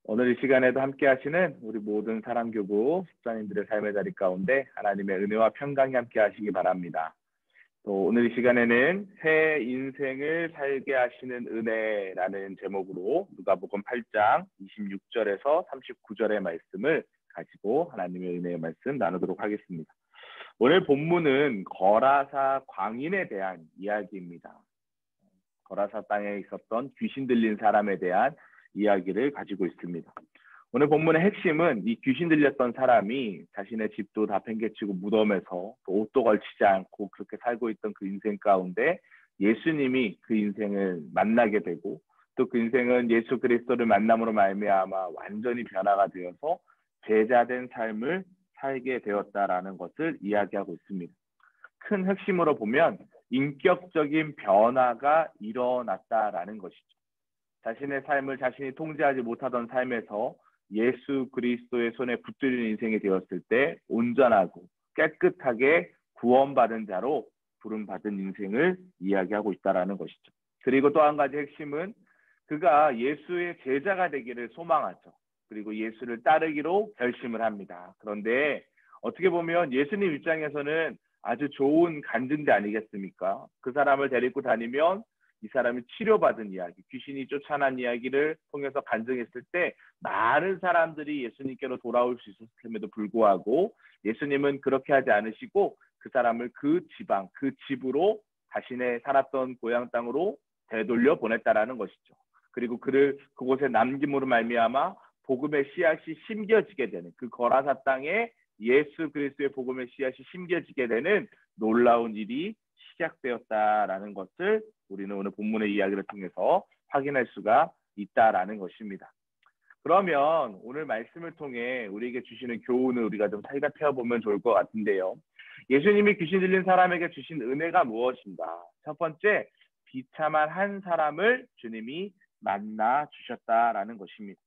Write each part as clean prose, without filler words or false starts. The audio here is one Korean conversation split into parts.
오늘 이 시간에도 함께 하시는 우리 모든 사랑교구 집사님들의 삶의 자리 가운데 하나님의 은혜와 평강이 함께 하시기 바랍니다. 또 오늘 이 시간에는 새 인생을 살게 하시는 은혜라는 제목으로 누가복음 8장 26절에서 39절의 말씀을 가지고 하나님의 은혜의 말씀 나누도록 하겠습니다. 오늘 본문은 거라사 광인에 대한 이야기입니다. 거라사 땅에 있었던 귀신 들린 사람에 대한 이야기를 가지고 있습니다. 오늘 본문의 핵심은 이 귀신 들렸던 사람이 자신의 집도 다 팽개치고 무덤에서 또 옷도 걸치지 않고 그렇게 살고 있던 그 인생 가운데 예수님이 그 인생을 만나게 되고 또 그 인생은 예수 그리스도를 만남으로 말미암아 완전히 변화가 되어서 제자된 삶을 살게 되었다라는 것을 이야기하고 있습니다. 큰 핵심으로 보면 인격적인 변화가 일어났다라는 것이죠. 자신의 삶을 자신이 통제하지 못하던 삶에서 예수 그리스도의 손에 붙들린 인생이 되었을 때 온전하고 깨끗하게 구원받은 자로 부름받은 인생을 이야기하고 있다는 것이죠. 그리고 또 한 가지 핵심은 그가 예수의 제자가 되기를 소망하죠. 그리고 예수를 따르기로 결심을 합니다. 그런데 어떻게 보면 예수님 입장에서는 아주 좋은 간증대 아니겠습니까? 그 사람을 데리고 다니면 이 사람이 치료받은 이야기, 귀신이 쫓아난 이야기를 통해서 간증했을 때 많은 사람들이 예수님께로 돌아올 수 있었음에도 불구하고 예수님은 그렇게 하지 않으시고 그 사람을 그 지방, 그 집으로 자신의 살았던 고향 땅으로 되돌려 보냈다라는 것이죠. 그리고 그를 그곳에 남김으로 말미암아 복음의 씨앗이 심겨지게 되는 그 거라사 땅에 예수 그리스도의 복음의 씨앗이 심겨지게 되는 놀라운 일이 시작되었다라는 것을 우리는 오늘 본문의 이야기를 통해서 확인할 수가 있다라는 것입니다. 그러면 오늘 말씀을 통해 우리에게 주시는 교훈을 우리가 좀 살펴보면 좋을 것 같은데요. 예수님이 귀신 들린 사람에게 주신 은혜가 무엇인가? 첫 번째, 비참한 한 사람을 주님이 만나 주셨다라는 것입니다.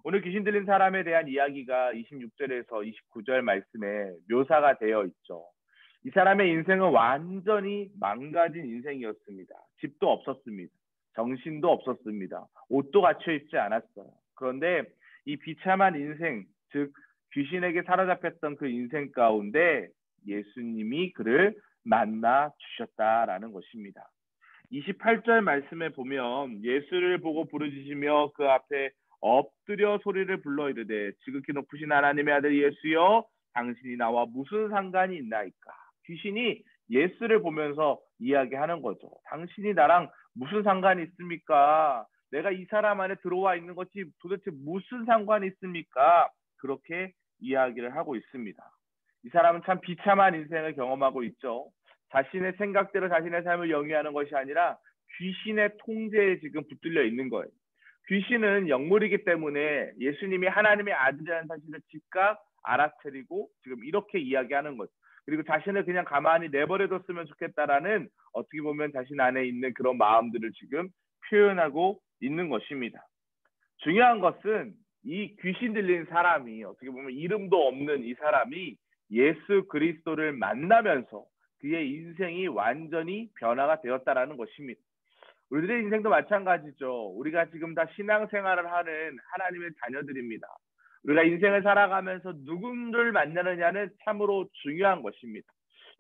오늘 귀신 들린 사람에 대한 이야기가 26절에서 29절 말씀에 묘사가 되어 있죠. 이 사람의 인생은 완전히 망가진 인생이었습니다. 집도 없었습니다. 정신도 없었습니다. 옷도 갖춰 입지 않았어요. 그런데 이 비참한 인생, 즉 귀신에게 사로잡혔던 그 인생 가운데 예수님이 그를 만나 주셨다라는 것입니다. 28절 말씀에 보면 예수를 보고 부르짖으며 그 앞에 엎드려 소리를 불러 이르되 지극히 높으신 하나님의 아들 예수여 당신이 나와 무슨 상관이 있나이까. 귀신이 예수를 보면서 이야기하는 거죠. 당신이 나랑 무슨 상관이 있습니까? 내가 이 사람 안에 들어와 있는 것이 도대체 무슨 상관이 있습니까? 그렇게 이야기를 하고 있습니다. 이 사람은 참 비참한 인생을 경험하고 있죠. 자신의 생각대로 자신의 삶을 영위하는 것이 아니라 귀신의 통제에 지금 붙들려 있는 거예요. 귀신은 영물이기 때문에 예수님이 하나님의 아들이라는 사실을 즉각 알아차리고 지금 이렇게 이야기하는 거죠. 그리고 자신을 그냥 가만히 내버려뒀으면 좋겠다라는 어떻게 보면 자신 안에 있는 그런 마음들을 지금 표현하고 있는 것입니다. 중요한 것은 이 귀신 들린 사람이 어떻게 보면 이름도 없는 이 사람이 예수 그리스도를 만나면서 그의 인생이 완전히 변화가 되었다라는 것입니다. 우리들의 인생도 마찬가지죠. 우리가 지금 다 신앙생활을 하는 하나님의 자녀들입니다. 우리가 인생을 살아가면서 누군를 만나느냐는 참으로 중요한 것입니다.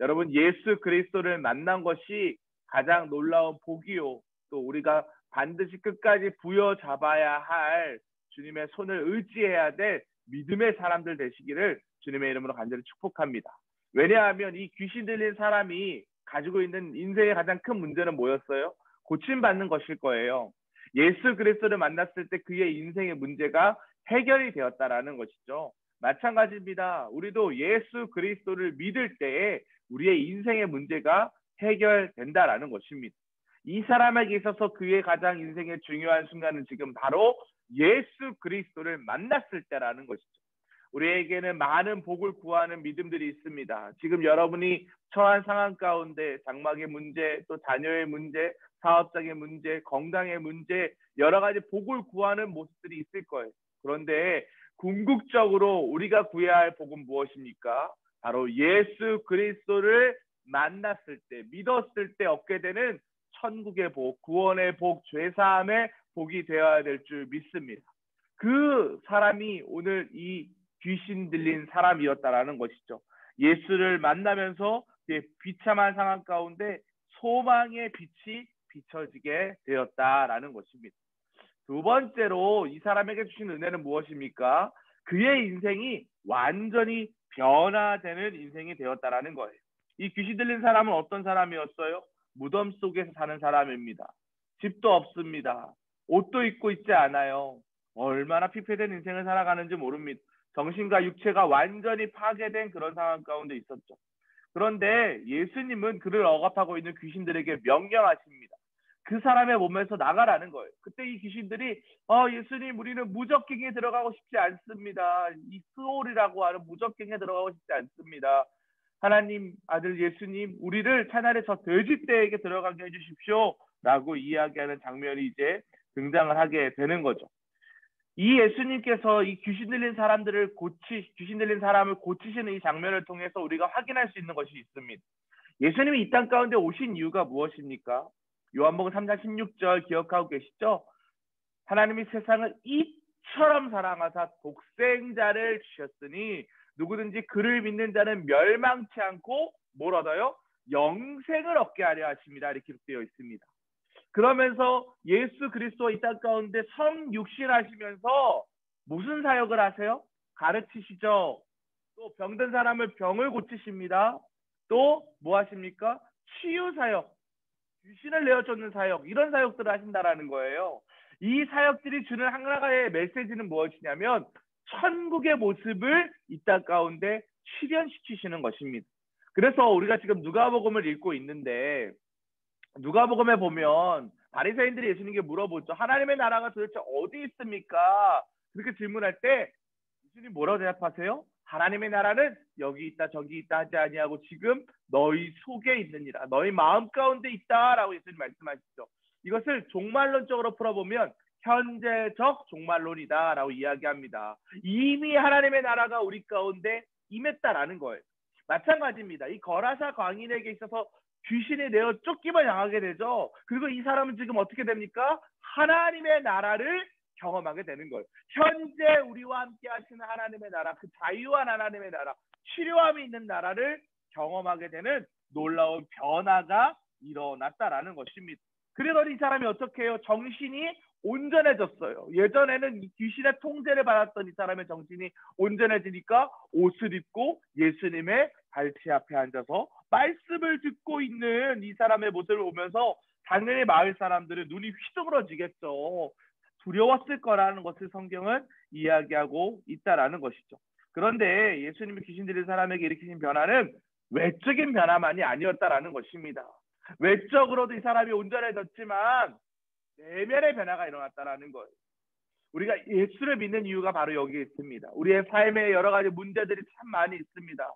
여러분, 예수 그리스도를 만난 것이 가장 놀라운 복이요. 또 우리가 반드시 끝까지 부여잡아야 할 주님의 손을 의지해야 될 믿음의 사람들 되시기를 주님의 이름으로 간절히 축복합니다. 왜냐하면 이 귀신 들린 사람이 가지고 있는 인생의 가장 큰 문제는 뭐였어요? 고침받는 것일 거예요. 예수 그리스도를 만났을 때 그의 인생의 문제가 해결이 되었다라는 것이죠. 마찬가지입니다. 우리도 예수 그리스도를 믿을 때에 우리의 인생의 문제가 해결된다라는 것입니다. 이 사람에게 있어서 그의 가장 인생의 중요한 순간은 지금 바로 예수 그리스도를 만났을 때라는 것이죠. 우리에게는 많은 복을 구하는 믿음들이 있습니다. 지금 여러분이 처한 상황 가운데 장막의 문제, 또 자녀의 문제, 사업적인 문제, 건강의 문제, 여러 가지 복을 구하는 모습들이 있을 거예요. 그런데 궁극적으로 우리가 구해야 할 복은 무엇입니까? 바로 예수 그리스도를 만났을 때, 믿었을 때 얻게 되는 천국의 복, 구원의 복, 죄사함의 복이 되어야 될 줄 믿습니다. 그 사람이 오늘 이 귀신 들린 사람이었다라는 것이죠. 예수를 만나면서 비참한 상황 가운데 소망의 빛이 비춰지게 되었다라는 것입니다. 두 번째로 이 사람에게 주신 은혜는 무엇입니까? 그의 인생이 완전히 변화되는 인생이 되었다라는 거예요. 이 귀신 들린 사람은 어떤 사람이었어요? 무덤 속에서 사는 사람입니다. 집도 없습니다. 옷도 입고 있지 않아요. 얼마나 피폐된 인생을 살아가는지 모릅니다. 정신과 육체가 완전히 파괴된 그런 상황 가운데 있었죠. 그런데 예수님은 그를 억압하고 있는 귀신들에게 명령하십니다. 그 사람의 몸에서 나가라는 거예요. 그때 이 귀신들이 예수님, 우리는 무적갱에 들어가고 싶지 않습니다. 이 스올이라고 하는 무적갱에 들어가고 싶지 않습니다. 하나님 아들 예수님, 우리를 차라리 저 돼지떼에게 들어가게 해주십시오 라고 이야기하는 장면이 이제 등장을 하게 되는 거죠. 이 예수님께서 이 귀신 들린 사람을 고치시는 이 장면을 통해서 우리가 확인할 수 있는 것이 있습니다. 예수님이 이 땅 가운데 오신 이유가 무엇입니까? 요한복음 3장 16절 기억하고 계시죠? 하나님이 세상을 이처럼 사랑하사 독생자를 주셨으니 누구든지 그를 믿는 자는 멸망치 않고 뭘 얻어요? 영생을 얻게 하려 하십니다. 이렇게 기록되어 있습니다. 그러면서 예수 그리스도 이 땅 가운데 성육신하시면서 무슨 사역을 하세요? 가르치시죠. 또 병든 사람을 병을 고치십니다. 또 뭐 하십니까? 치유 사역, 귀신을 내어쫓는 사역, 이런 사역들을 하신다라는 거예요. 이 사역들이 주는 하나의 메시지는 무엇이냐면 천국의 모습을 이 땅 가운데 실현시키시는 것입니다. 그래서 우리가 지금 누가복음을 읽고 있는데 누가복음에 보면 바리새인들이 예수님께 물어보죠. 하나님의 나라가 도대체 어디 있습니까? 그렇게 질문할 때 예수님 뭐라고 대답하세요? 하나님의 나라는 여기 있다 저기 있다 하지 아니하고 지금 너희 속에 있느니라. 너희 마음 가운데 있다라고 예수님 말씀하시죠. 이것을 종말론적으로 풀어보면 현재적 종말론이다라고 이야기합니다. 이미 하나님의 나라가 우리 가운데 임했다라는 거예요. 마찬가지입니다. 이 거라사 광인에게 있어서 귀신이 내어 쫓김을 당하게 되죠. 그리고 이 사람은 지금 어떻게 됩니까? 하나님의 나라를 경험하게 되는 거예요. 현재 우리와 함께 하시는 하나님의 나라, 그 자유한 하나님의 나라, 치료함이 있는 나라를 경험하게 되는 놀라운 변화가 일어났다라는 것입니다. 그러더니 이 사람이 어떻게 해요? 정신이 온전해졌어요. 예전에는 이 귀신의 통제를 받았던 이 사람의 정신이 온전해지니까 옷을 입고 예수님의 발치 앞에 앉아서 말씀을 듣고 있는 이 사람의 모습을 보면서 당연히 마을 사람들은 눈이 휘둥그러지겠죠. 두려웠을 거라는 것을 성경은 이야기하고 있다라는 것이죠. 그런데 예수님이 귀신 들린 사람에게 일으키신 변화는 외적인 변화만이 아니었다라는 것입니다. 외적으로도 이 사람이 온전해졌지만 내면의 변화가 일어났다라는 거예요. 우리가 예수를 믿는 이유가 바로 여기에 있습니다. 우리의 삶에 여러 가지 문제들이 참 많이 있습니다.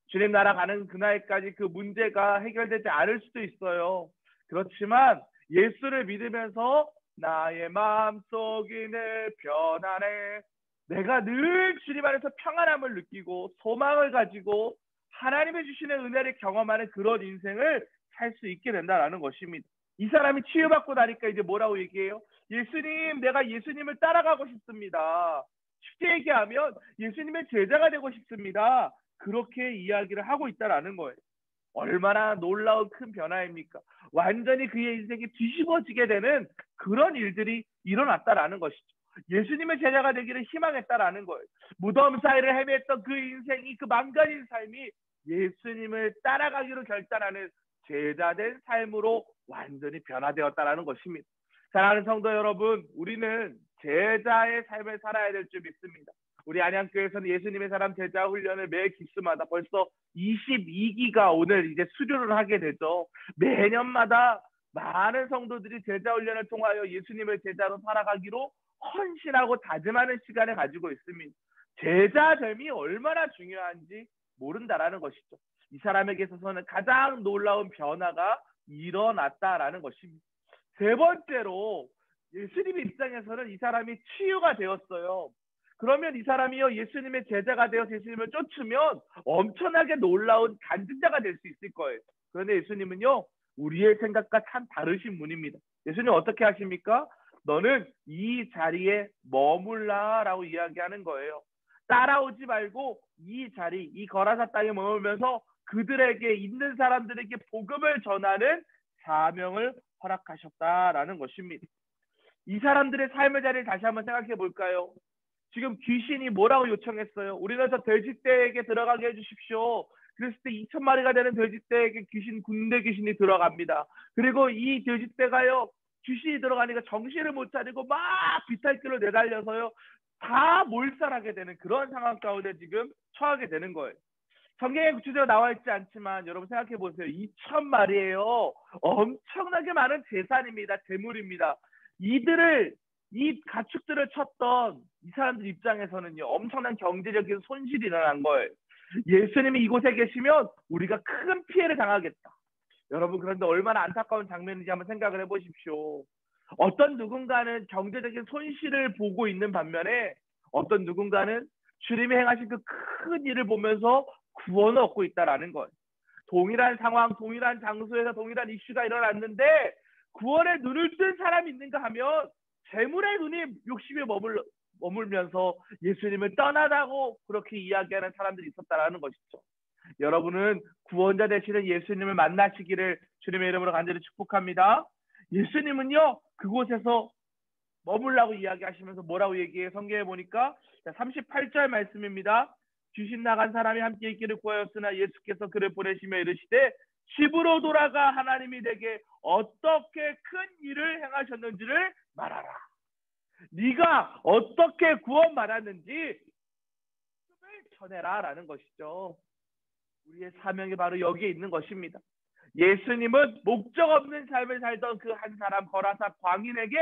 주님 나라 가는 그날까지 그 문제가 해결되지 않을 수도 있어요. 그렇지만 예수를 믿으면서 나의 마음속이 늘 편안해. 내가 늘 주님 안에서 평안함을 느끼고 소망을 가지고 하나님의 주시는 은혜를 경험하는 그런 인생을 살 수 있게 된다는 것입니다. 이 사람이 치유받고 나니까 이제 뭐라고 얘기해요? 예수님, 내가 예수님을 따라가고 싶습니다. 쉽게 얘기하면 예수님의 제자가 되고 싶습니다. 그렇게 이야기를 하고 있다라는 거예요. 얼마나 놀라운 큰 변화입니까? 완전히 그의 인생이 뒤집어지게 되는 그런 일들이 일어났다라는 것이죠. 예수님의 제자가 되기를 희망했다라는 거예요. 무덤 사이를 헤맸던 그 인생이, 그 망가진 삶이 예수님을 따라가기로 결단하는 제자된 삶으로 완전히 변화되었다라는 것입니다. 사랑하는 성도 여러분, 우리는 제자의 삶을 살아야 될 줄 믿습니다. 우리 안양교회에서는 예수님의 사람 제자 훈련을 매 기수마다 벌써 22기가 오늘 이제 수료를 하게 되죠. 매년마다 많은 성도들이 제자 훈련을 통하여 예수님의 제자로 살아가기로 헌신하고 다짐하는 시간을 가지고 있습니다. 제자됨이 얼마나 중요한지 모른다라는 것이죠. 이 사람에게 있어서는 가장 놀라운 변화가 일어났다라는 것입니다. 세 번째로 예수님의 입장에서는 이 사람이 치유가 되었어요. 그러면 이 사람이요 예수님의 제자가 되어 예수님을 쫓으면 엄청나게 놀라운 간증자가 될 수 있을 거예요. 그런데 예수님은요 우리의 생각과 참 다르신 분입니다. 예수님 어떻게 하십니까? 너는 이 자리에 머물라라고 이야기하는 거예요. 따라오지 말고 이 자리, 이 거라사 땅에 머물면서 그들에게 있는 사람들에게 복음을 전하는 사명을 허락하셨다라는 것입니다. 이 사람들의 삶의 자리를 다시 한번 생각해 볼까요? 지금 귀신이 뭐라고 요청했어요? 우리는 저 돼지떼에게 들어가게 해주십시오. 그랬을 때 2,000마리가 되는 돼지떼에게 군대 귀신이 들어갑니다. 그리고 이 돼지떼가요, 귀신이 들어가니까 정신을 못 차리고 막 비탈길로 내달려서요, 다 몰살하게 되는 그런 상황 가운데 지금 처하게 되는 거예요. 성경에 구체적으로 나와 있지 않지만 여러분 생각해 보세요. 2,000마리예요. 엄청나게 많은 재산입니다. 재물입니다. 이 가축들을 쳤던 이 사람들 입장에서는요, 엄청난 경제적인 손실이 일어난 거예요. 예수님이 이곳에 계시면 우리가 큰 피해를 당하겠다. 여러분, 그런데 얼마나 안타까운 장면인지 한번 생각을 해보십시오. 어떤 누군가는 경제적인 손실을 보고 있는 반면에 어떤 누군가는 주님이 행하신 그 큰 일을 보면서 구원을 얻고 있다라는 거예요. 동일한 상황, 동일한 장소에서 동일한 이슈가 일어났는데 구원에 눈을 뜬 사람이 있는가 하면 재물에 눈이 욕심에 머물면서 예수님을 떠나다고 그렇게 이야기하는 사람들이 있었다라는 것이죠. 여러분은 구원자 되시는 예수님을 만나시기를 주님의 이름으로 간절히 축복합니다. 예수님은요, 그곳에서 머물라고 이야기하시면서 뭐라고 얘기해요? 성경에 보니까 38절 말씀입니다. 귀신 나간 사람이 함께 있기를 구하였으나 예수께서 그를 보내시며 이르시되 집으로 돌아가 하나님이 내게 어떻게 큰 일을 행하셨는지를 말하라. 네가 어떻게 구원받았는지 전해라 라는 것이죠. 우리의 사명이 바로 여기에 있는 것입니다. 예수님은 목적 없는 삶을 살던 그 한 사람 거라사 광인에게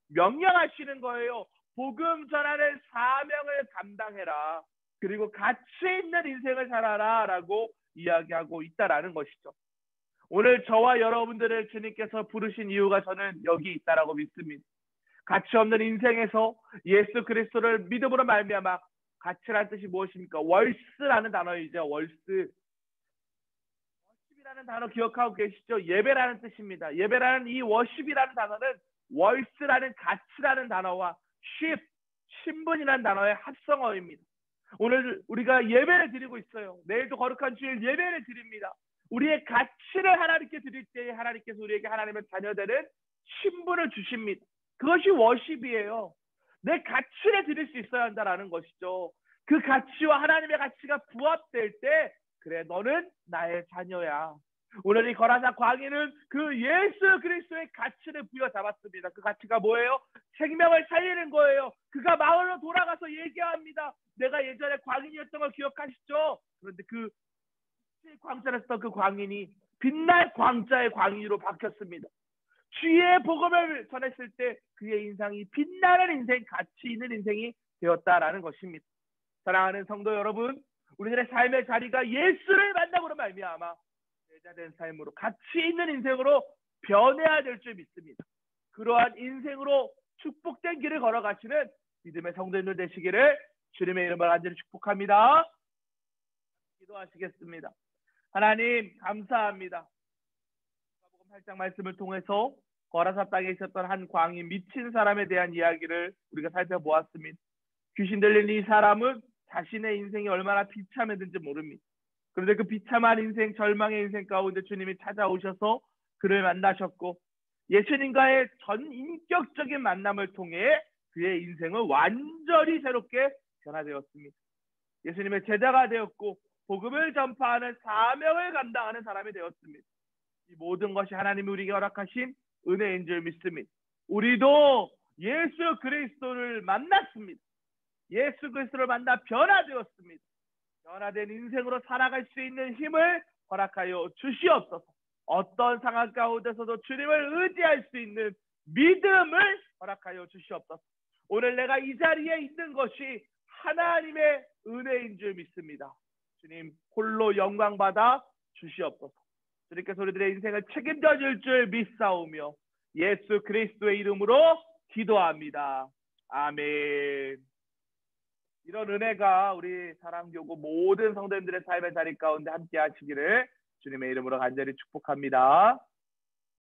명령하시는 거예요. 복음 전하는 사명을 감당해라. 그리고 가치 있는 인생을 살아라 라고 이야기하고 있다라는 것이죠. 오늘 저와 여러분들을 주님께서 부르신 이유가 저는 여기 있다라고 믿습니다. 가치 없는 인생에서 예수 그리스도를 믿음으로 말미암아, 가치라는 뜻이 무엇입니까? 월스라는 단어이죠. 월스. 워십이라는 단어 기억하고 계시죠? 예배라는 뜻입니다. 예배라는 이 워십이라는 단어는 월스라는 가치라는 단어와 신분이라는 단어의 합성어입니다. 오늘 우리가 예배를 드리고 있어요. 내일도 거룩한 주일 예배를 드립니다. 우리의 가치를 하나님께 드릴 때에 하나님께서 우리에게 하나님의 자녀되는 신분을 주십니다. 그것이 워십이에요. 내 가치를 드릴 수 있어야 한다라는 것이죠. 그 가치와 하나님의 가치가 부합될 때, 그래, 너는 나의 자녀야. 오늘 이 거라사 광인은 그 예수 그리스도의 가치를 부여잡았습니다. 그 가치가 뭐예요? 생명을 살리는 거예요. 그가 마을로 돌아가서 얘기합니다. 내가 예전에 광인이었던 걸 기억하시죠? 그런데 그 광자를 썼던 그 광인이 빛날 광자의 광인으로 바뀌었습니다. 주의 복음을 전했을 때 그의 인생이 빛나는 인생, 가치 있는 인생이 되었다라는 것입니다. 사랑하는 성도 여러분, 우리들의 삶의 자리가 예수를 만남으로 말미암아 제자된 삶으로 가치 있는 인생으로 변해야 될 줄 믿습니다. 그러한 인생으로 축복된 길을 걸어가시는 믿음의 성도님들 되시기를 주님의 이름으로 간절히 축복합니다. 기도하시겠습니다. 하나님 감사합니다. 마가복음 8장 말씀을 통해서 거라사 땅에 있었던 한 광인, 미친 사람에 대한 이야기를 우리가 살펴보았습니다. 귀신 들린 이 사람은 자신의 인생이 얼마나 비참했는지 모릅니다. 그런데 그 비참한 인생, 절망의 인생 가운데 주님이 찾아오셔서 그를 만나셨고 예수님과의 전 인격적인 만남을 통해 그의 인생은 완전히 새롭게 변화되었습니다. 예수님의 제자가 되었고 복음을 전파하는 사명을 감당하는 사람이 되었습니다. 이 모든 것이 하나님이 우리에게 허락하신 은혜인 줄 믿습니다. 우리도 예수 그리스도를 만났습니다. 예수 그리스도를 만나 변화되었습니다. 변화된 인생으로 살아갈 수 있는 힘을 허락하여 주시옵소서. 어떤 상황 가운데서도 주님을 의지할 수 있는 믿음을 허락하여 주시옵소서. 오늘 내가 이 자리에 있는 것이 하나님의 은혜인 줄 믿습니다. 주님 홀로 영광 받아 주시옵소서. 주님께서 우리들의 인생을 책임져 줄 줄 믿사오며 예수 그리스도의 이름으로 기도합니다. 아멘. 이런 은혜가 우리 사랑교구 모든 성도님들의 삶의 자리 가운데 함께 하시기를 주님의 이름으로 간절히 축복합니다.